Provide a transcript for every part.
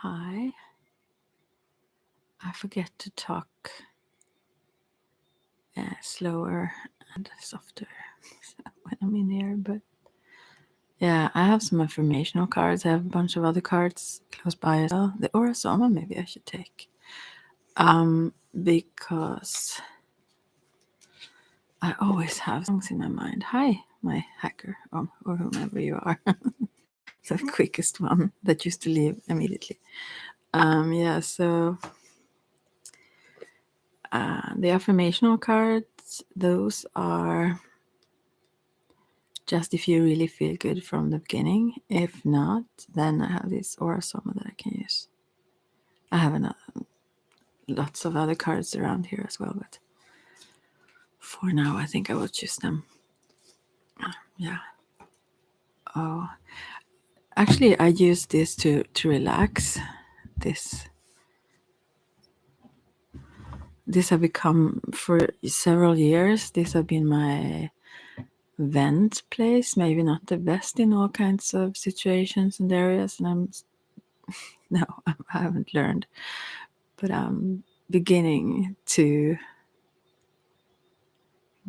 Hi. I forget to talk slower and softer when I'm in here, but yeah, I have some affirmational cards. I have a bunch of other cards close by as well. The Orasoma maybe I should take. Because I always have songs in my mind. Hi, my hacker, or whomever you are. The quickest one that used to leave immediately. So the affirmational cards, those are just if you really feel good from the beginning. If not, then I have this Orasoma that I can use. I have lots of other cards around here as well, but for now I think I will choose them. Yeah. Oh, actually I use this to relax. This have become, for several years, this have been my vent place. Maybe not the best in all kinds of situations and areas, and I haven't learned, but I'm beginning to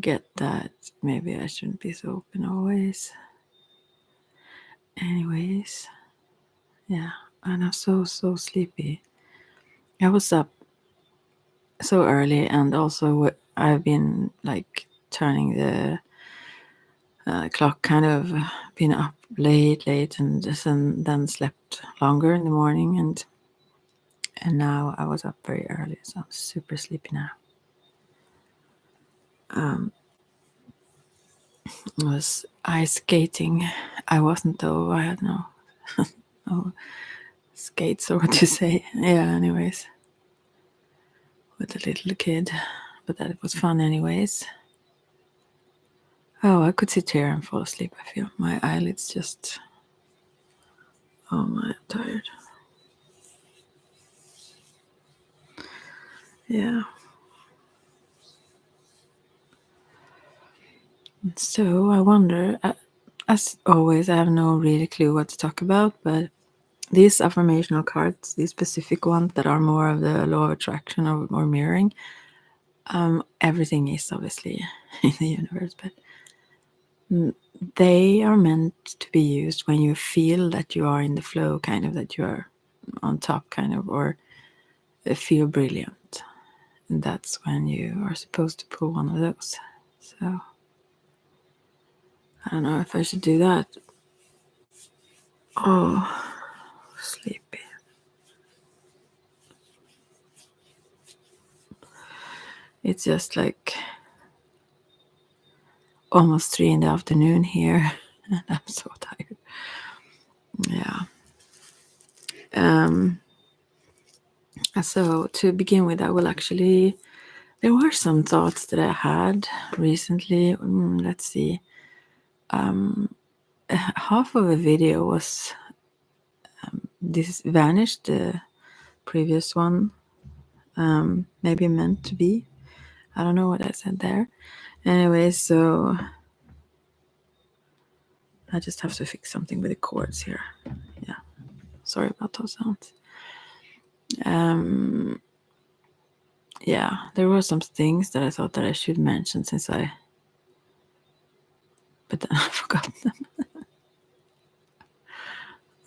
get that maybe I shouldn't be so open always. Anyways, yeah, and I'm so sleepy. I was up so early, and also I've been like turning the clock, kind of been up late, and then slept longer in the morning, and now I was up very early, so I'm super sleepy now. I was ice skating. I wasn't, though. I had no skates, or what you say. Yeah, anyways, with a little kid, but that was fun anyways. Oh, I could sit here and fall asleep. I feel my eyelids just, I'm tired. Yeah. So I wonder, as always, I have no really clue what to talk about, but these affirmational cards, these specific ones that are more of the law of attraction or mirroring, everything is obviously in the universe, but they are meant to be used when you feel that you are in the flow, kind of, that you are on top, kind of, or feel brilliant. And that's when you are supposed to pull one of those. So I don't know if I should do that. Oh, sleepy. It's just like almost 3 in the afternoon here, and I'm so tired. Yeah. So to begin with, I will actually, there were some thoughts that I had recently. Let's see. Half of a video was this vanished, the previous one, maybe meant to be. I don't know what I said there. Anyway, so I just have to fix something with the chords here. Yeah, sorry about those sounds. Yeah, there were some things that I thought that I should mention but then I forgot them.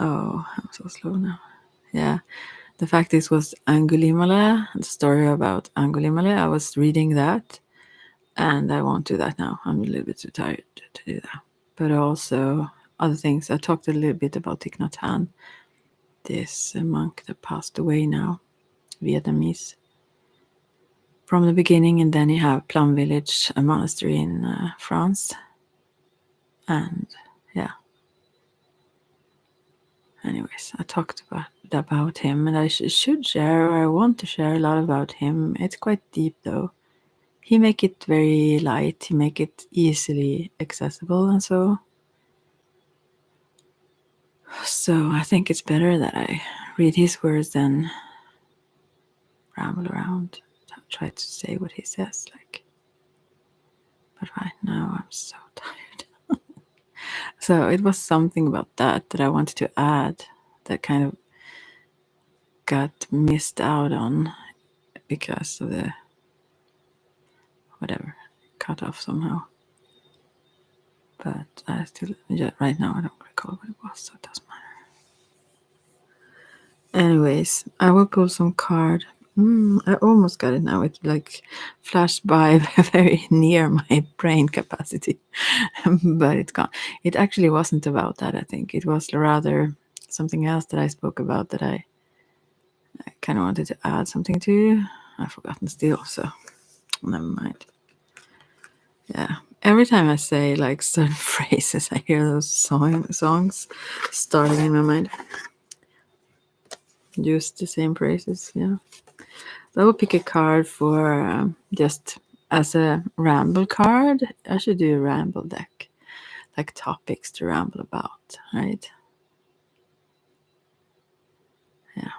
Oh, I'm so slow now. Yeah, the fact this was Angulimala, the story about Angulimala. I was reading that, and I won't do that now. I'm a little bit too tired to do that. But also other things. I talked a little bit about Thich Nhat Hanh, this monk that passed away now, Vietnamese, from the beginning, and then you have Plum Village, a monastery in France, and yeah. Anyways, I talked about him, and I should share, or I want to share a lot about him. It's quite deep, though. He make it very light. He make it easily accessible, and so I think it's better that I read his words than ramble around, try to say what he says. But right now I'm so tired. So it was something about that I wanted to add, that kind of got missed out on because of the whatever cut off somehow. But I still, right now I don't recall what it was, so it doesn't matter. Anyways, I will pull some card. I almost got it now. It like flashed by very near my brain capacity, but it's gone. It actually wasn't about that, I think. It was rather something else that I spoke about that I kind of wanted to add something to. I've forgotten still, so never mind. Yeah. Every time I say like certain phrases, I hear those songs starting in my mind. Use the same phrases, yeah. So I will pick a card for just as a ramble card. I should do a ramble deck, like topics to ramble about, right? Yeah.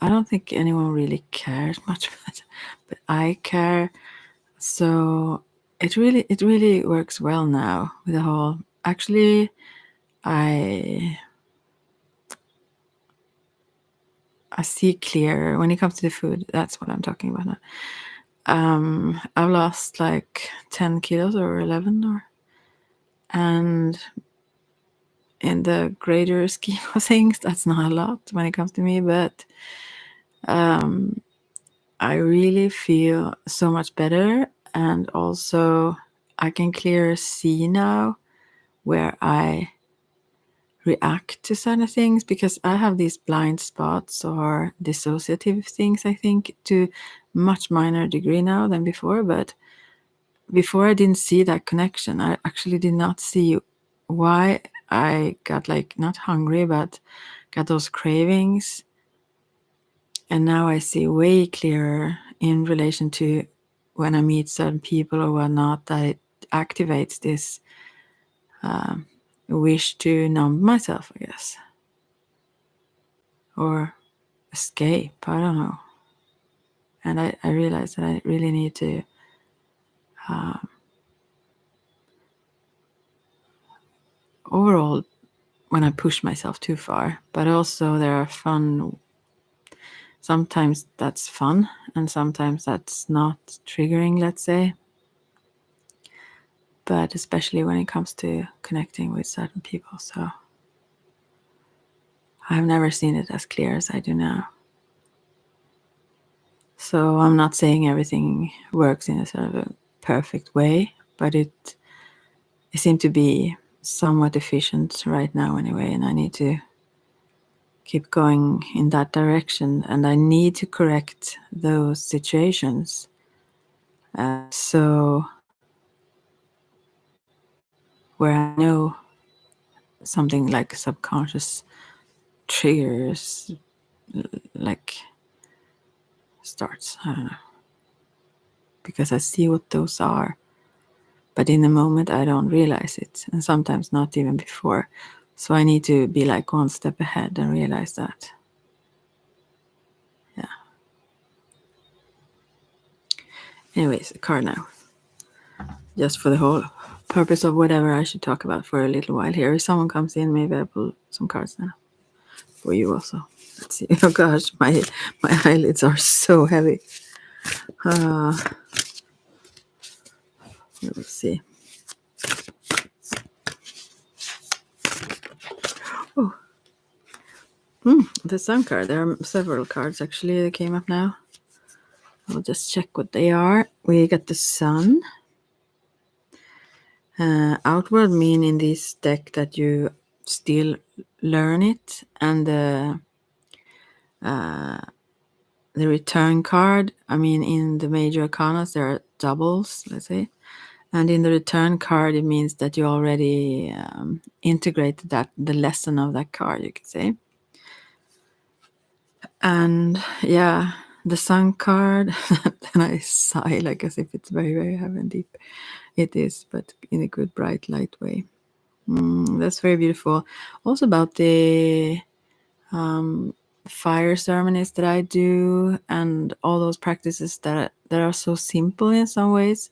I don't think anyone really cares much, but I care. So it really works well now with the whole. Actually, I see clearer when it comes to the food. That's what I'm talking about now. I've lost like 10 kilos or 11 and in the greater scheme of things, that's not a lot when it comes to me, but I really feel so much better. And also I can clearly see now where I react to certain things, because I have these blind spots or dissociative things, I think, to much minor degree now than before. But before I didn't see that connection. I actually did not see why I got like not hungry, but got those cravings. And now I see way clearer in relation to when I meet certain people or whatnot, that it activates this wish to numb myself, I guess. Or escape, I don't know. And I realized that I really need to overall, when I push myself too far, but also there are fun. Sometimes that's fun and sometimes that's not triggering, let's say. But especially when it comes to connecting with certain people. So I've never seen it as clear as I do now. So I'm not saying everything works in a sort of a perfect way, but it seemed to be somewhat efficient right now anyway, and I need to keep going in that direction, and I need to correct those situations. So where I know something like subconscious triggers like starts, I don't know, because I see what those are, but in the moment I don't realize it, and sometimes not even before. So I need to be like one step ahead and realize that. Yeah. Anyways, a card now, just for the whole purpose of whatever I should talk about for a little while here. If someone comes in, maybe I pull some cards now for you also. Let's see. Oh gosh, my eyelids are so heavy. Let's see. Oh, the Sun card. There are several cards actually that came up now. I'll just check what they are. We got the Sun. Outward mean in this deck that you still learn it, and the Return card. I mean, in the major arcanas there are doubles, let's say, and in the Return card it means that you already integrated the lesson of that card, you could say. And yeah, the Sun card, and I sigh like as if it's very, very heavy and deep. It is, but in a good, bright, light way. That's very beautiful. Also about the fire ceremonies that I do, and all those practices that are so simple in some ways,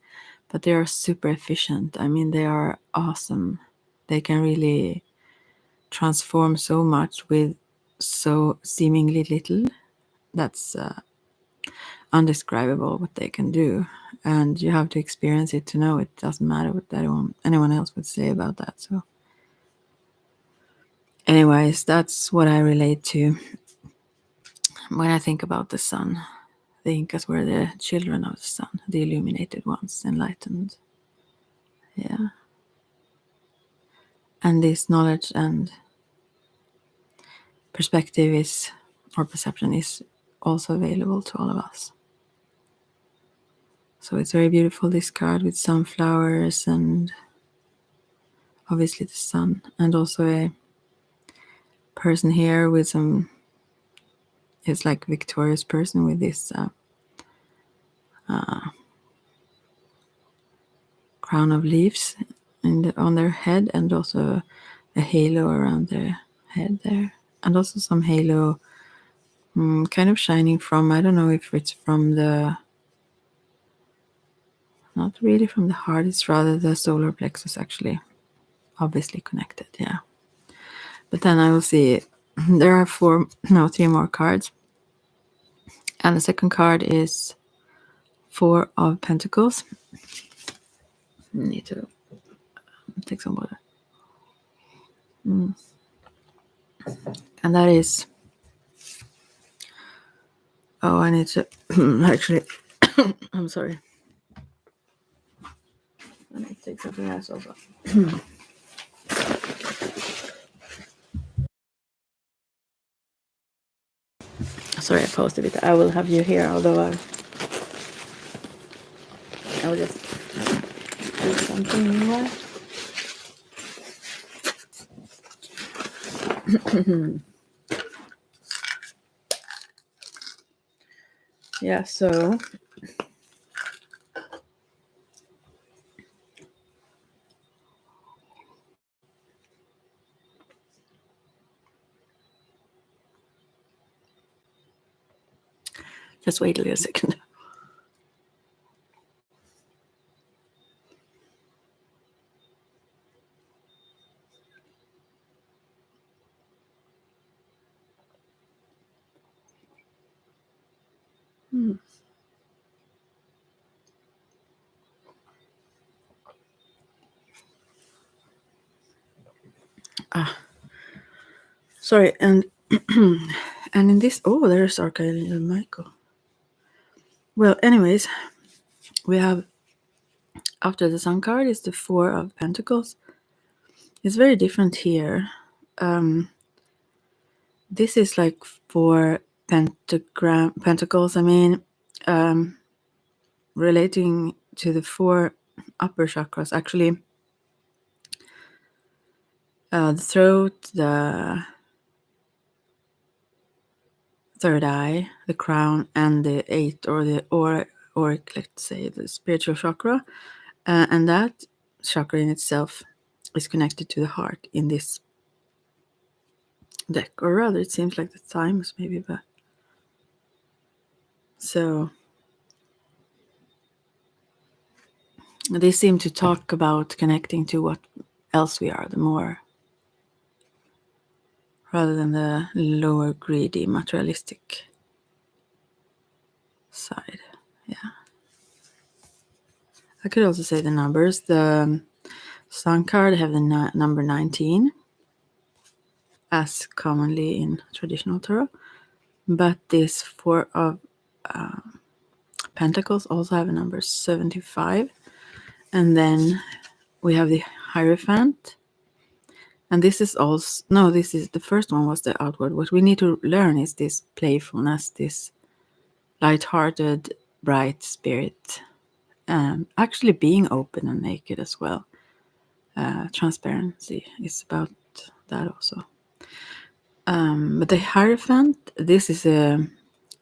but they are super efficient. I mean, they are awesome. They can really transform so much with so seemingly little. That's undescribable what they can do, and you have to experience it to know. It doesn't matter what anyone else would say about that. So anyways, that's what I relate to when I think about the sun. The Incas were the children of the sun, the illuminated ones, enlightened. Yeah. And this knowledge and perspective is, or perception is, also available to all of us. So it's very beautiful, this card with sunflowers and obviously the sun, and also a person here with some, it's like a victorious person with this crown of leaves on their head, and also a halo around their head there, and also some halo kind of shining from, I don't know if it's from the, not really from the heart, it's rather the solar plexus, actually, obviously connected, yeah. But then I will see, there are 3 more cards, and the second card is 4 of Pentacles. I need to take some water. And that is, oh, I need to actually, I'm sorry, I need to take something else also. Sorry, I paused a bit. I will have you here, although I will just do something more. Yeah, so just wait a little second. Sorry, and and in this, oh, there's Archangel Michael. Well, anyways, we have, after the Sun card is the 4 of Pentacles. It's very different here. This is like 4 pentacles. I mean, relating to the 4 upper chakras, actually, the throat, the third eye, the crown, and the 8th, or the auric, let's say, the spiritual chakra, and that chakra in itself is connected to the heart in this deck, or rather, it seems like the thymus, maybe, but so they seem to talk about connecting to what else we are, the more, rather than the lower, greedy, materialistic side. Yeah. I could also say the numbers. The Sun card have the number 19, as commonly in traditional tarot. But this 4 of Pentacles also have a number 75. And then we have the Hierophant. And this is also, no, this is, the first one was the outward. What we need to learn is this playfulness, this light-hearted, bright spirit. Actually being open and naked as well. Transparency is about that also. But the Hierophant, this is a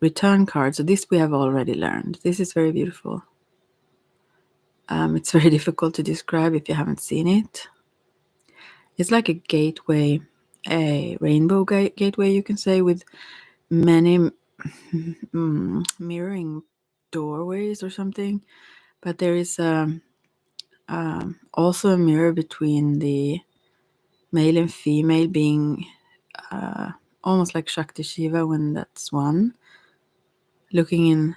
return card. So this we have already learned. This is very beautiful. It's very difficult to describe if you haven't seen it. It's like a gateway, a rainbow gateway, you can say, with many mirroring doorways or something. But there is also a mirror between the male and female being almost like Shakti Shiva when that's one, looking in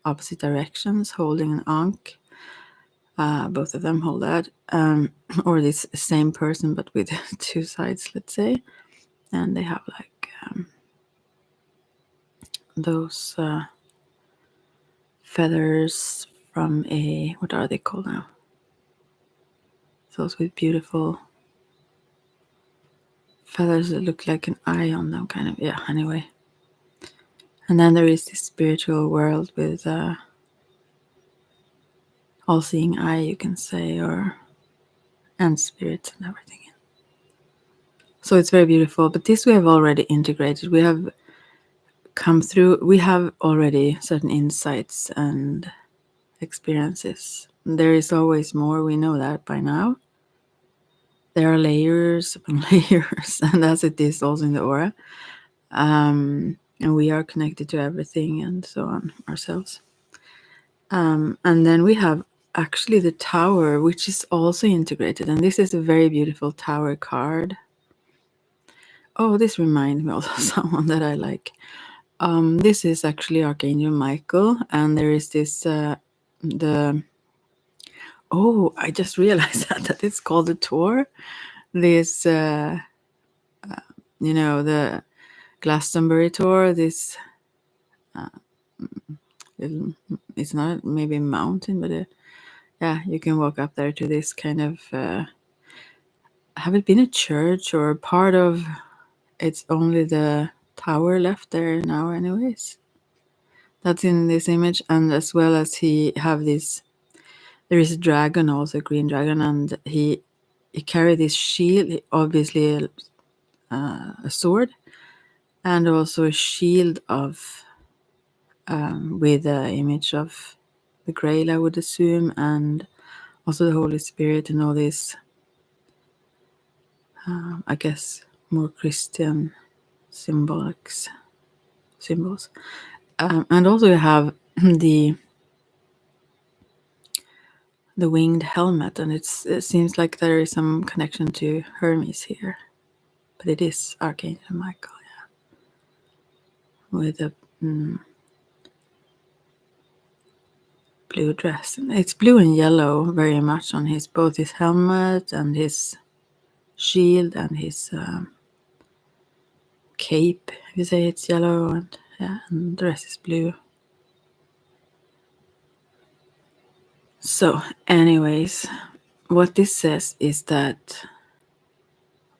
opposite directions, holding an ankh. Both of them hold that, or this same person but with two sides, let's say, and they have like those feathers from a, what are they called now? Those with beautiful feathers that look like an eye on them, kind of. Yeah, anyway. And then there is this spiritual world with all-seeing eye, you can say, and spirits and everything. So it's very beautiful. But this we have already integrated. We have come through. We have already certain insights and experiences. There is always more. We know that by now. There are layers upon layers, and as it is also in the aura. And we are connected to everything and so on ourselves. And then we have actually the tower, which is also integrated. And this is a very beautiful tower card. Oh, this reminds me also of someone that I like. This is actually Archangel Michael, and there is this I just realized that it's called the Tour. This the Glastonbury tour. This it's not maybe a mountain, but yeah, you can walk up there to this kind of. Have it been a church or part of? It's only the tower left there now, anyways. That's in this image, and as well as he have this. There is a dragon, also a green dragon, and he carried this shield, obviously a sword, and also a shield of with the image of the Grail, I would assume, and also the Holy Spirit and all these, I guess, more Christian symbols. And also you have the winged helmet, and it seems like there is some connection to Hermes here, but it is Archangel Michael, yeah, with a blue dress. It's blue and yellow very much on both his helmet and his shield and his cape. If you say it's yellow, and the rest is blue. So, anyways, what this says is that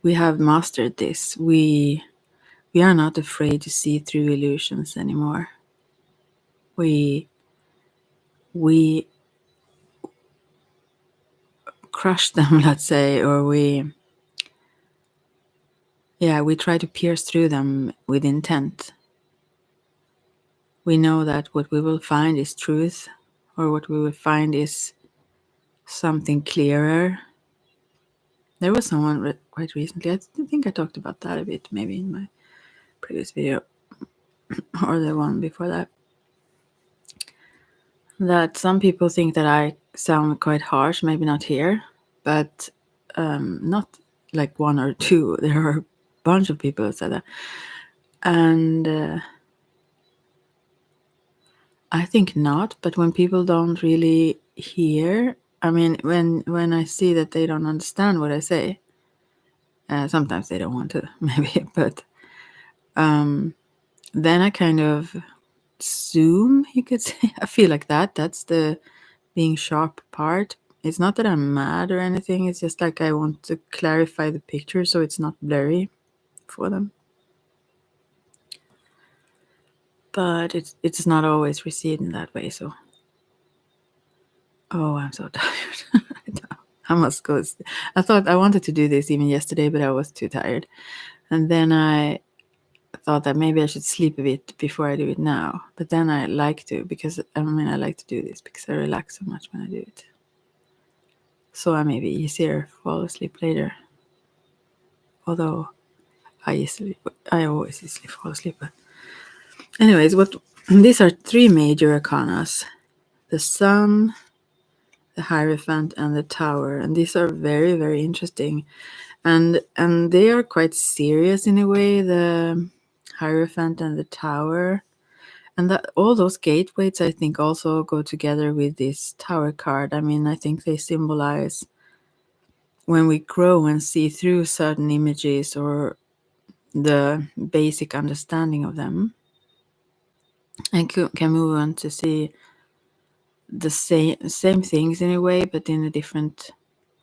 we have mastered this. We are not afraid to see through illusions anymore. We crush them, let's say, or we try to pierce through them with intent. We know that what we will find is truth, or what we will find is something clearer. There was someone quite recently, I think I talked about that a bit, maybe in my previous video, or the one before that some people think that I sound quite harsh, maybe not here, but not like one or two. There are a bunch of people that said that. And I think not, but when people don't really hear, I mean, when I see that they don't understand what I say, sometimes they don't want to, maybe, but then I kind of zoom, you could say. I feel like that's the being sharp part. It's not that I'm mad or anything, it's just like I want to clarify the picture so it's not blurry for them. But it's not always received in that way, so. Oh, I'm so tired. I must go. I thought I wanted to do this even yesterday, but I was too tired. And then I thought that maybe I should sleep a bit before I do it now. But then I like to, because I like to do this because I relax so much when I do it. So I may be easier fall asleep later. Although I always easily fall asleep. But anyways, these are three major arcanas: the Sun, the Hierophant and the Tower, and these are very, very interesting, and they are quite serious in a way. The Hierophant and the Tower, and that all those gateways, I think, also go together with this Tower card. I mean, I think they symbolize when we grow and see through certain images or the basic understanding of them, and can move on to see the same things in a way, but in a different,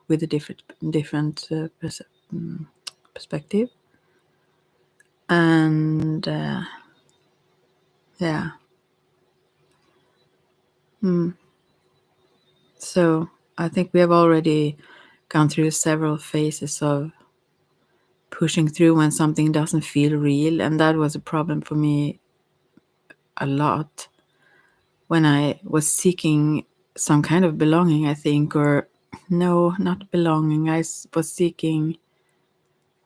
with a different perspective. And yeah. So I think we have already gone through several phases of pushing through when something doesn't feel real, and that was a problem for me a lot when I was seeking some kind of belonging, I think, or no, not belonging. I was seeking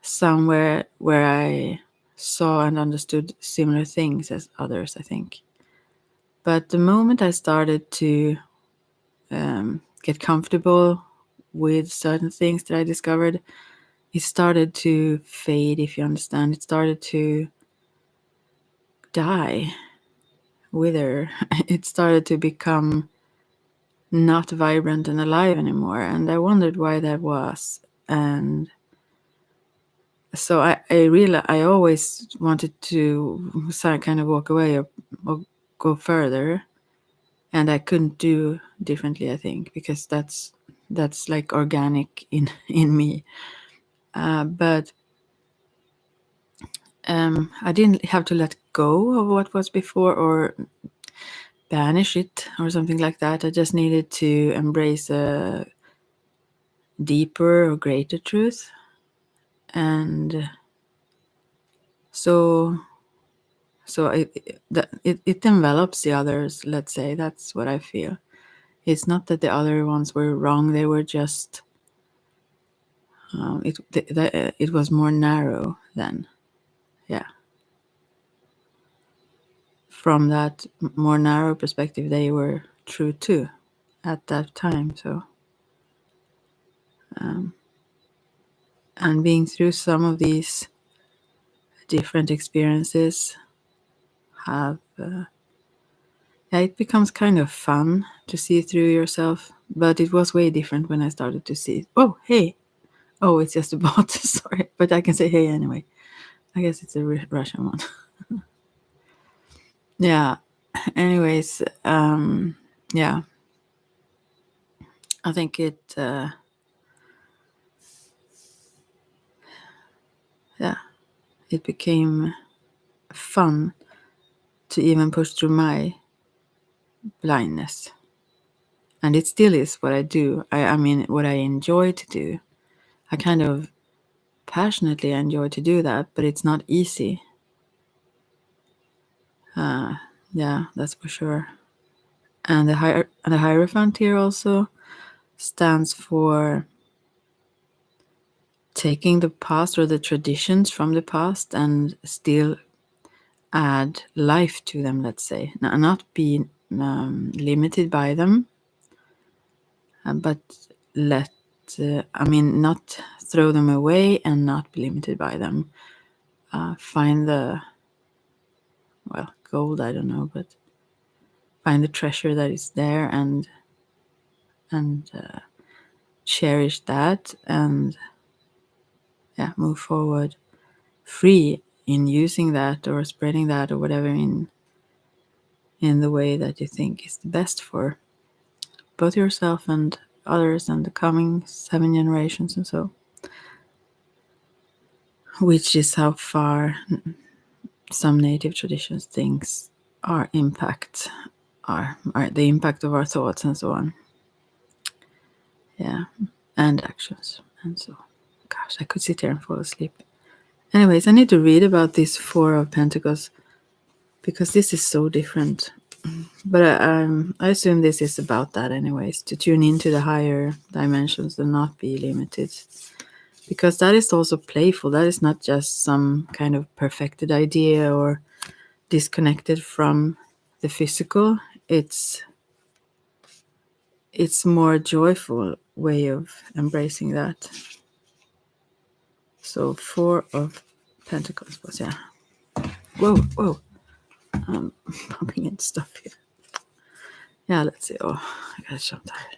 somewhere where I saw and understood similar things as others, I think. But the moment I started to get comfortable with certain things that I discovered, it started to fade, if you understand. It started to die, wither. It started to become not vibrant and alive anymore. And I wondered why that was. And so I always wanted to kind of walk away or go further. And I couldn't do differently, I think, because that's like organic in me. But I didn't have to let go of what was before or banish it or something like that. I just needed to embrace a deeper or greater truth. And so it envelops the others, let's say. That's what I feel. It's not that the other ones were wrong. They were just it was more narrow then. Yeah. From that more narrow perspective, they were true too at that time. So and being through some of these different experiences have yeah, it becomes kind of fun to see through yourself, but it was way different when I started to see, oh hey, oh, it's just a bot. Sorry, but I can say hey anyway. I guess it's a Russian one. Yeah. Anyways, yeah, I think it yeah, it became fun to even push through my blindness. And it still is what I do. I mean, what I enjoy to do. I kind of passionately enjoy to do that, but it's not easy. Yeah, that's for sure. And the Hierophant here also stands for taking the past or the traditions from the past and still add life to them, let's say. Not be limited by them, but not throw them away and not be limited by them. Find the, well, gold, I don't know, but find the treasure that is there and cherish that, and yeah, move forward free in using that or spreading that or whatever in the way that you think is the best for both yourself and others and the coming 7 generations and so, which is how far some native traditions thinks our impact are the impact of our thoughts and so on. Yeah, and actions and so. Gosh, I could sit here and fall asleep. Anyways, I need to read about this Four of Pentacles because this is so different. But I assume this is about that anyways, to tune into the higher dimensions and not be limited. Because that is also playful. That is not just some kind of perfected idea or disconnected from the physical. It's it's more joyful way of embracing that. So 4 of Pentacles was, yeah. Whoa. I'm bumping into stuff here. Yeah, let's see. Oh, I got so tired.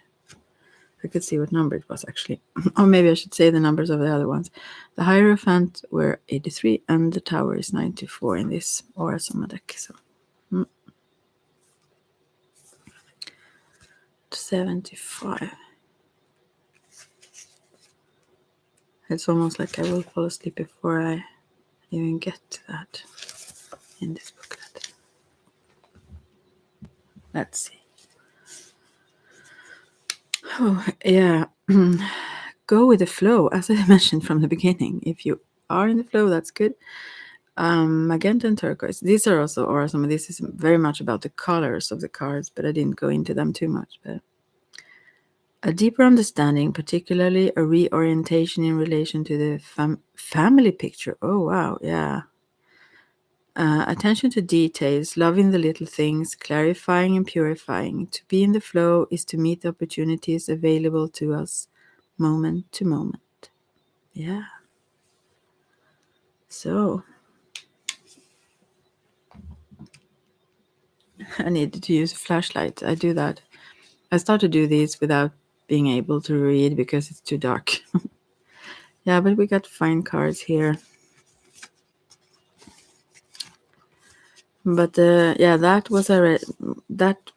I could see what number it was actually. Or maybe I should say the numbers of the other ones. The Hierophant were 83 and the Tower is 94 in this Aura-Soma deck. So 75. It's almost like I will fall asleep before I even get to that in this booklet. Let's see. Oh, yeah. Go with the flow, as I mentioned from the beginning. If you are in the flow, that's good. Magenta and turquoise. These are also awesome. This is very much about the colors of the cards, but I didn't go into them too much. But a deeper understanding, particularly a reorientation in relation to the family picture. Oh, wow. Yeah. Attention to details, loving the little things, clarifying and purifying. To be in the flow is to meet the opportunities available to us moment to moment. Yeah. So I needed to use a flashlight. I do that. I start to do these without being able to read because it's too dark. Yeah, but we got fine cards here. But yeah, that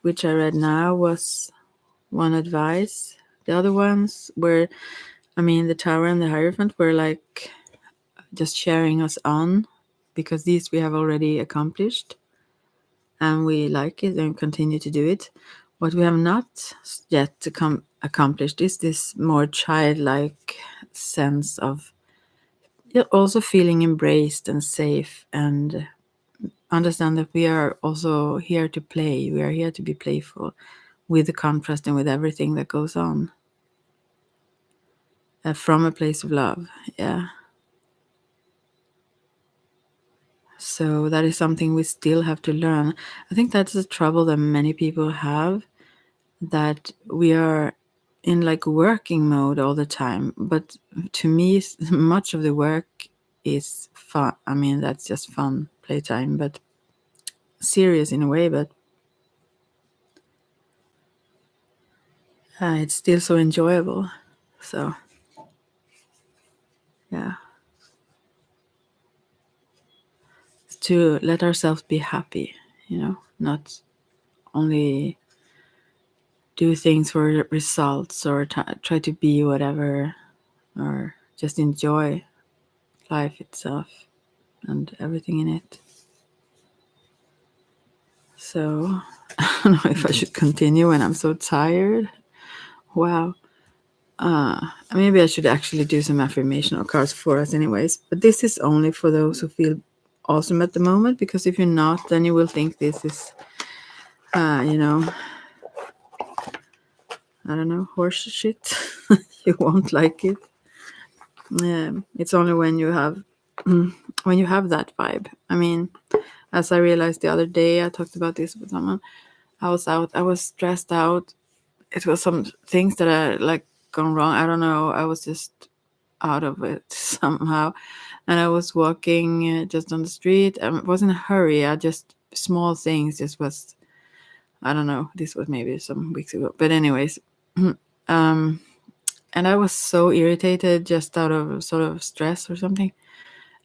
which I read now was one advice. The other ones were, I mean, the Tower and the Hierophant were like just sharing us on, because these we have already accomplished and we like it and continue to do it. What we have not yet accomplished is this more childlike sense of also feeling embraced and safe, and understand that we are also here to play. We are here to be playful with the contrast and with everything that goes on, from a place of love. Yeah. So that is something we still have to learn. I think that's the trouble that many people have, that we are in like working mode all the time. But to me, much of the work is fun. I mean, that's just fun, playtime, but serious in a way. But it's still so enjoyable. So, yeah. To let ourselves be happy, not only do things for results or try to be whatever, or just enjoy life itself and everything in it. So I don't know if I should continue when I'm so tired. Wow. Maybe I should actually do some affirmational cards for us anyways. But this is only for those who feel awesome at the moment, because if you're not, then you will think this is, I don't know, horse shit. You won't like it. It's only when you have that vibe. I mean, as I realized the other day, I talked about this with someone. I was stressed out. It was some things that I like gone wrong. I don't know. I was just out of it somehow. And I was walking just on the street. I wasn't in a hurry. I just, small things just was, I don't know. This was maybe some weeks ago. But anyways, and I was so irritated just out of sort of stress or something.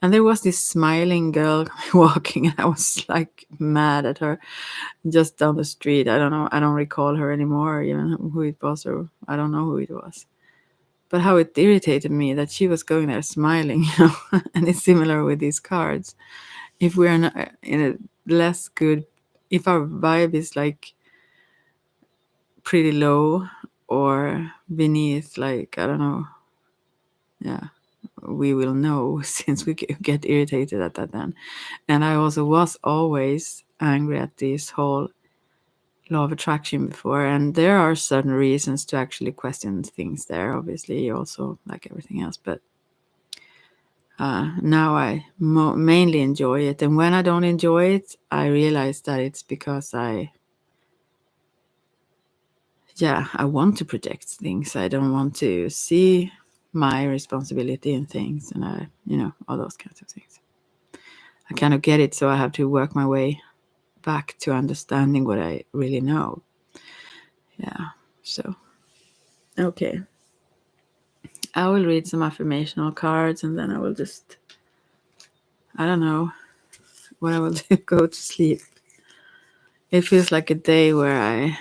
And there was this smiling girl walking, and I was like mad at her just down the street. I don't know. I don't recall her anymore, even who it was, or I don't know who it was. But how it irritated me that she was going there smiling, And it's similar with these cards. If we're in a less good, if our vibe is like pretty low or beneath, like, I don't know, yeah, we will know since we get irritated at that then. And I also was always angry at this whole law of attraction before, and there are certain reasons to actually question things there, obviously, also like everything else. But now I mainly enjoy it, and when I don't enjoy it, I realize that it's because I I want to protect things. I don't want to see my responsibility in things, and all those kinds of things. I kind of get it, so I have to work my way back to understanding what I really know. Yeah. So, okay. I will read some affirmational cards, and then I will just, I don't know what I will do, go to sleep. It feels like a day where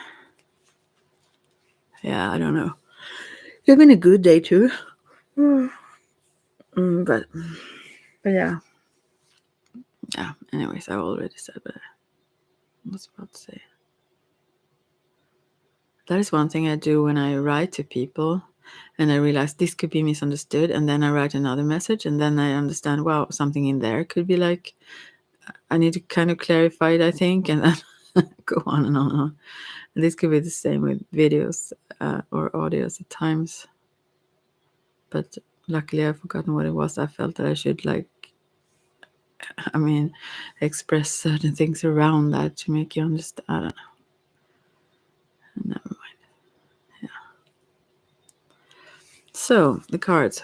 I don't know. It's been a good day too. But yeah. Yeah, anyways, I already said what I was about to say. That is one thing I do when I write to people and I realize this could be misunderstood, and then I write another message, and then I understand, wow, something in there could be like, I need to kind of clarify it, I think, and then go on and on and on. And this could be the same with videos or audios at times. But luckily I've forgotten what it was. I felt that I should express certain things around that to make you understand. I don't know. Never mind. Yeah. So the cards.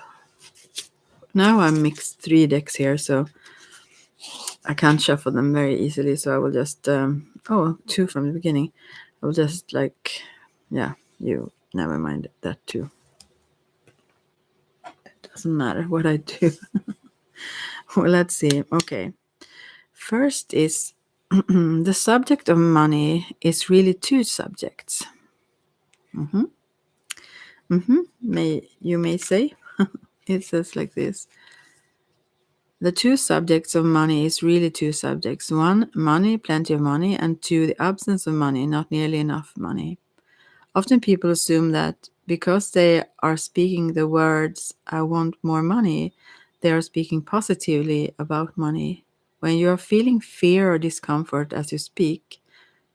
Now I mixed 3 decks here, so I can't shuffle them very easily. So I will just 2 from the beginning. I will just you never mind that too. It doesn't matter what I do. Well, let's see. Okay. First is the subject of money is really 2 subjects. You may say. It says like this. The 2 subjects of money is really 2 subjects. 1, money, plenty of money, and 2, the absence of money, not nearly enough money. Often people assume that because they are speaking the words, I want more money, they are speaking positively about money. When you are feeling fear or discomfort as you speak,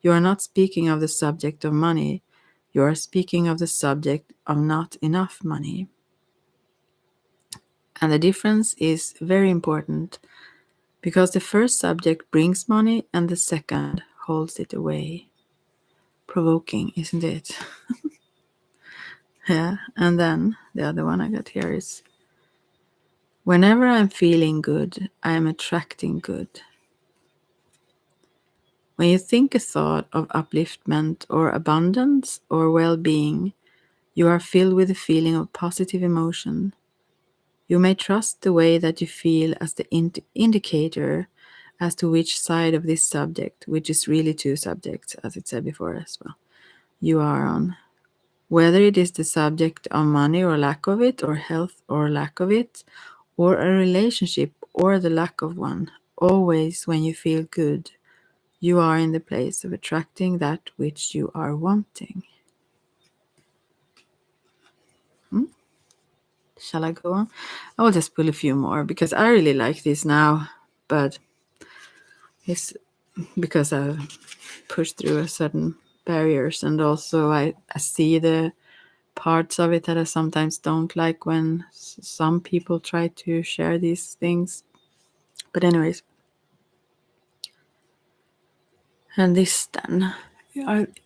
you are not speaking of the subject of money, you are speaking of the subject of not enough money. And the difference is very important because the first subject brings money and the second holds it away. Provoking, isn't it? Yeah, and then the other one I got here is whenever I'm feeling good, I am attracting good. When you think a thought of upliftment or abundance or well-being, you are filled with a feeling of positive emotion. You may trust the way that you feel as the indicator as to which side of this subject, which is really 2 subjects, as it said before as well, you are on. Whether it is the subject of money or lack of it, or health or lack of it, or a relationship or the lack of one, always when you feel good, you are in the place of attracting that which you are wanting. Shall I go on? I will just pull a few more because I really like this now, but it's because I've pushed through a certain barriers, and also I see the parts of it that I sometimes don't like when some people try to share these things. But anyways, and this then,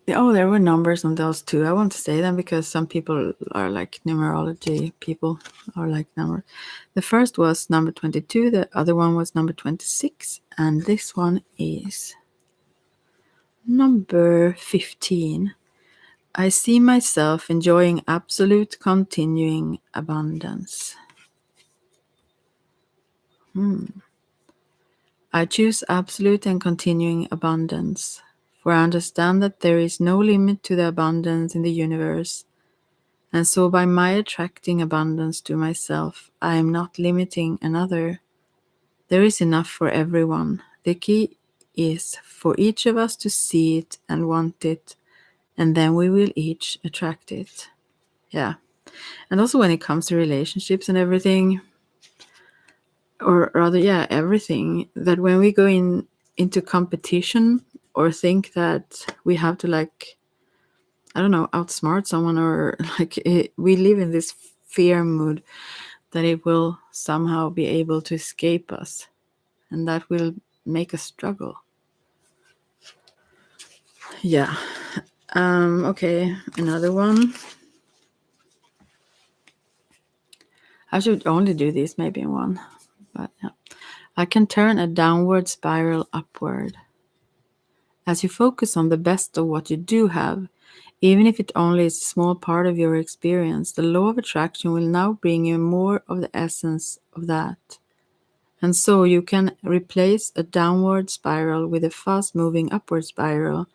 there were numbers on those too. I want to say them because some people are like numerology people, are like numbers. The first was number 22, the other one was number 26, and this one is number 15. I see myself enjoying absolute continuing abundance. I choose absolute and continuing abundance, for I understand that there is no limit to the abundance in the universe, and so by my attracting abundance to myself, I am not limiting another. There is enough for everyone. The key is for each of us to see it and want it, and then we will each attract it. Yeah. And also when it comes to relationships and everything, or rather, everything, that when we go into competition or think that we have to I don't know, outsmart someone, or we live in this fear mood that it will somehow be able to escape us, and that will make us struggle. Yeah. Okay, another one. I should only do this maybe in one, but yeah. I can turn a downward spiral upward. As you focus on the best of what you do have, even if it only is a small part of your experience, the law of attraction will now bring you more of the essence of that. And so you can replace a downward spiral with a fast moving upward spiral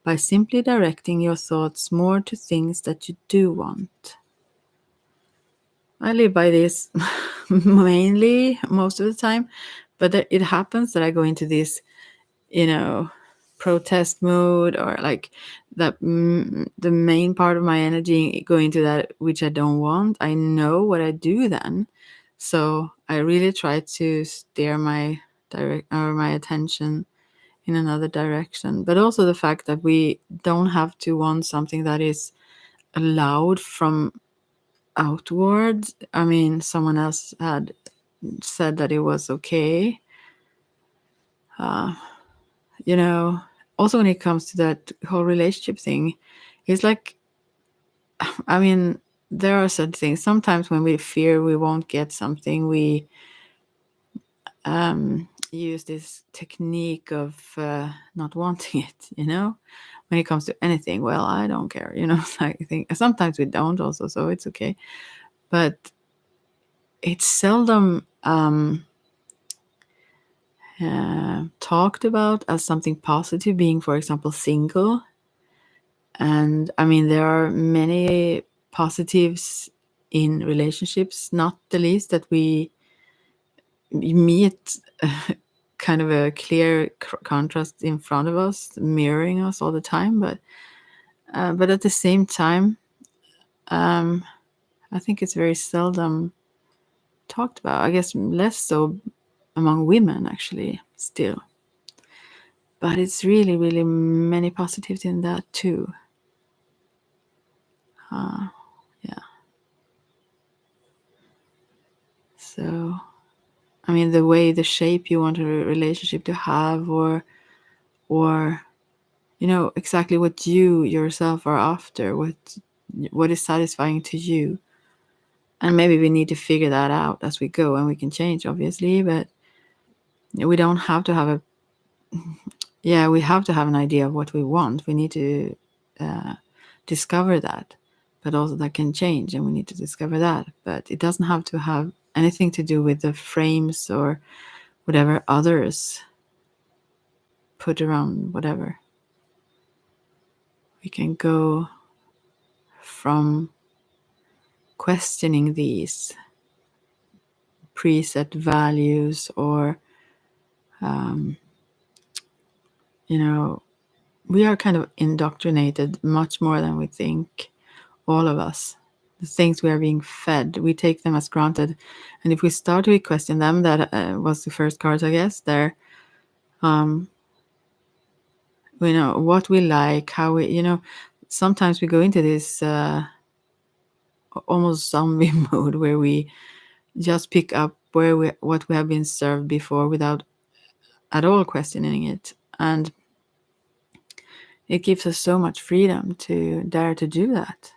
by simply directing your thoughts more to things that you do want. I live by this mainly most of the time, but it happens that I go into this, protest mode, or like that the main part of my energy go into that which I don't want. I know what I do then, so I really try to steer my my attention in another direction. But also the fact that we don't have to want something that is allowed from outwards. I mean, someone else had said that it was okay. You know, also when it comes to that whole relationship thing, it's like, I mean, there are certain things. Sometimes when we fear we won't get something, we use this technique of not wanting it, when it comes to anything. Well, I don't care, I think sometimes we don't also, so it's okay. But it's seldom talked about as something positive, being, for example, single. And I mean, there are many positives in relationships, not the least that we meet kind of a clear contrast in front of us, mirroring us all the time. But at the same time, I think it's very seldom talked about. I guess less so among women, actually, still. But it's really, really many positives in that too. Yeah. So, I mean, the shape you want a relationship to have, or exactly what you yourself are after, what is satisfying to you. And maybe we need to figure that out as we go, and we can change, obviously, but we don't have to have we have to have an idea of what we want. We need to discover that, but also that can change, and we need to discover that. But it doesn't have to have anything to do with the frames or whatever others put around whatever. We can go from questioning these preset values, or we are kind of indoctrinated much more than we think, all of us. The things we are being fed, we take them as granted. And if we start to question them, that was the first card, I guess, there. We know what we like, how we, sometimes we go into this almost zombie mode, where we just pick up what we have been served before without at all questioning it. And it gives us so much freedom to dare to do that,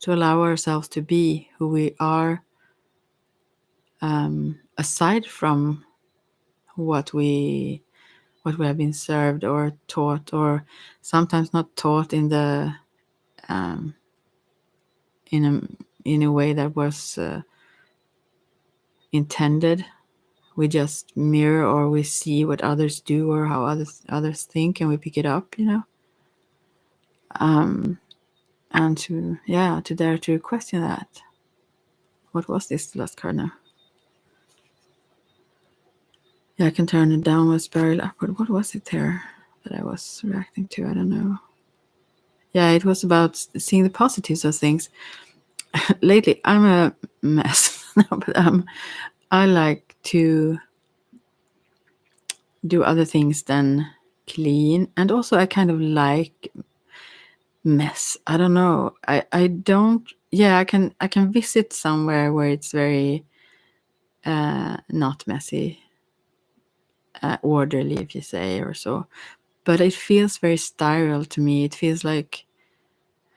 to allow ourselves to be who we are, aside from what we have been served or taught, or sometimes not taught in the in a way that was intended. We just mirror, or we see what others do or how others think, and we pick it up, and to dare to question that. What was this last card now? Yeah, I can turn it downward spiral upward. What was it there that I was reacting to? I don't know. Yeah, it was about seeing the positives of things. Lately, I'm a mess, but I like to do other things than clean, and also I kind of like mess. I don't know. I don't. Yeah, I can visit somewhere where it's very not messy, orderly, if you say, or so. but it feels very sterile to me. It feels like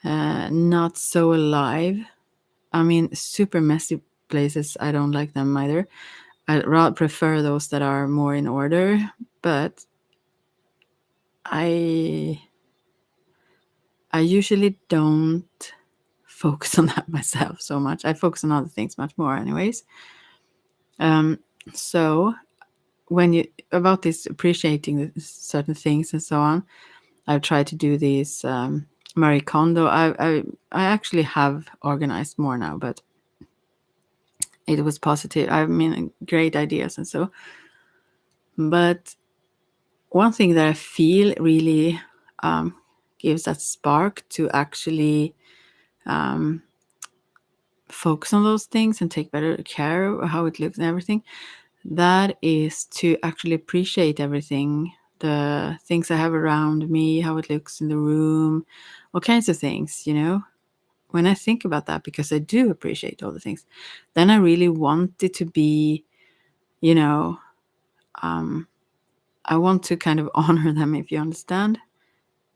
not so alive. I mean, super messy places, I don't like them either. I rather prefer those that are more in order, but I usually don't focus on that myself so much. I focus on other things much more, anyways. So when you about this appreciating certain things and so on, I've tried to do these Marie Kondo. I actually have organized more now, but it was positive. I mean, great ideas and so. But one thing that I feel really gives that spark to actually focus on those things and take better care of how it looks and everything, that is to actually appreciate everything, the things I have around me, how it looks in the room, all kinds of things, you know. When I think about that, because I do appreciate all the things, then I really want it to be, you know, I want to kind of honor them, if you understand,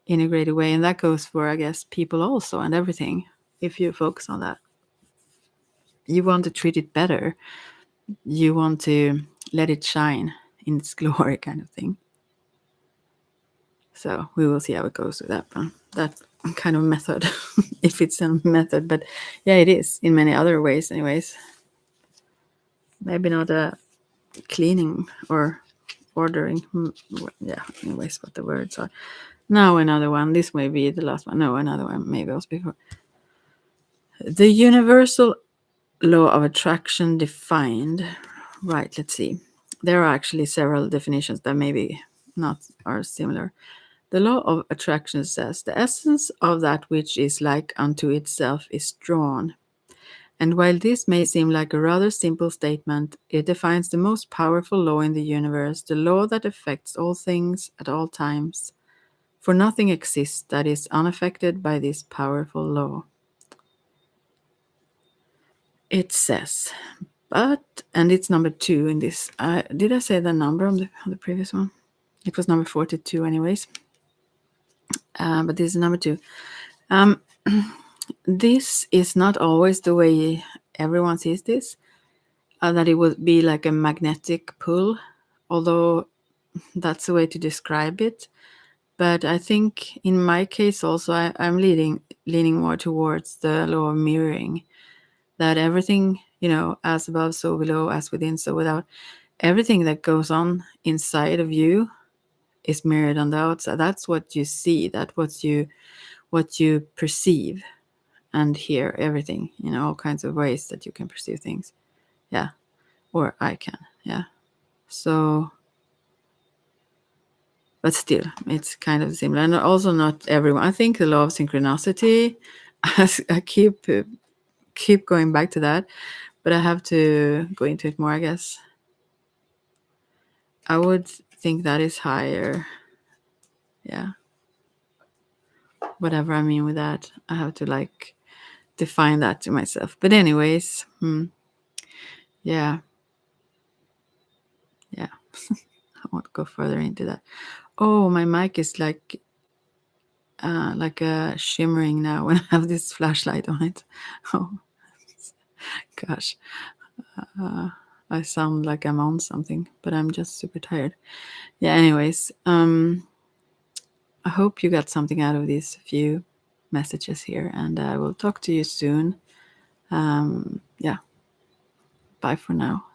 in a greater way. And that goes for, I guess, people also and everything. If you focus on that, you want to treat it better. You want to let it shine in its glory, kind of thing. So we will see how it goes with that one. That kind of method, if it's a method. But yeah, it is in many other ways, anyways. Maybe not a cleaning or ordering. Yeah, anyways, what the words are. Now another one. This may be the last one. No, another one. Maybe it was before. The universal law of attraction defined. Right, let's see. There are actually several definitions that maybe not are similar. The law of attraction says the essence of that which is like unto itself is drawn. And while this may seem like a rather simple statement, it defines the most powerful law in the universe, the law that affects all things at all times. For nothing exists that is unaffected by this powerful law. It says, but, and it's number 2 in this. Did I say the number on the previous one? It was number 42, anyways. But this is number 2. This is not always the way everyone sees this, that it would be like a magnetic pull, although that's the way to describe it. But I think in my case also, I'm leaning more towards the law of mirroring, that everything, you know, as above, so below, as within, so without, everything that goes on inside of you is mirrored on the outside. That's what you see, that's what you perceive and hear, everything, you know, all kinds of ways that you can perceive things. Yeah. Or I can. Yeah. So, but still, it's kind of similar. And also not everyone. I think the law of synchronicity, I keep going back to that, but I have to go into it more, I guess. I would think that is higher. Yeah. Whatever I mean with that, I have to like define that to myself. But anyways, yeah. Yeah. I won't go further into that. Oh, my mic is like a shimmering now when I have this flashlight on it. Oh, gosh. I sound like I'm on something, but I'm just super tired. Yeah, anyways, I hope you got something out of these few messages here, and I will talk to you soon. Yeah, bye for now.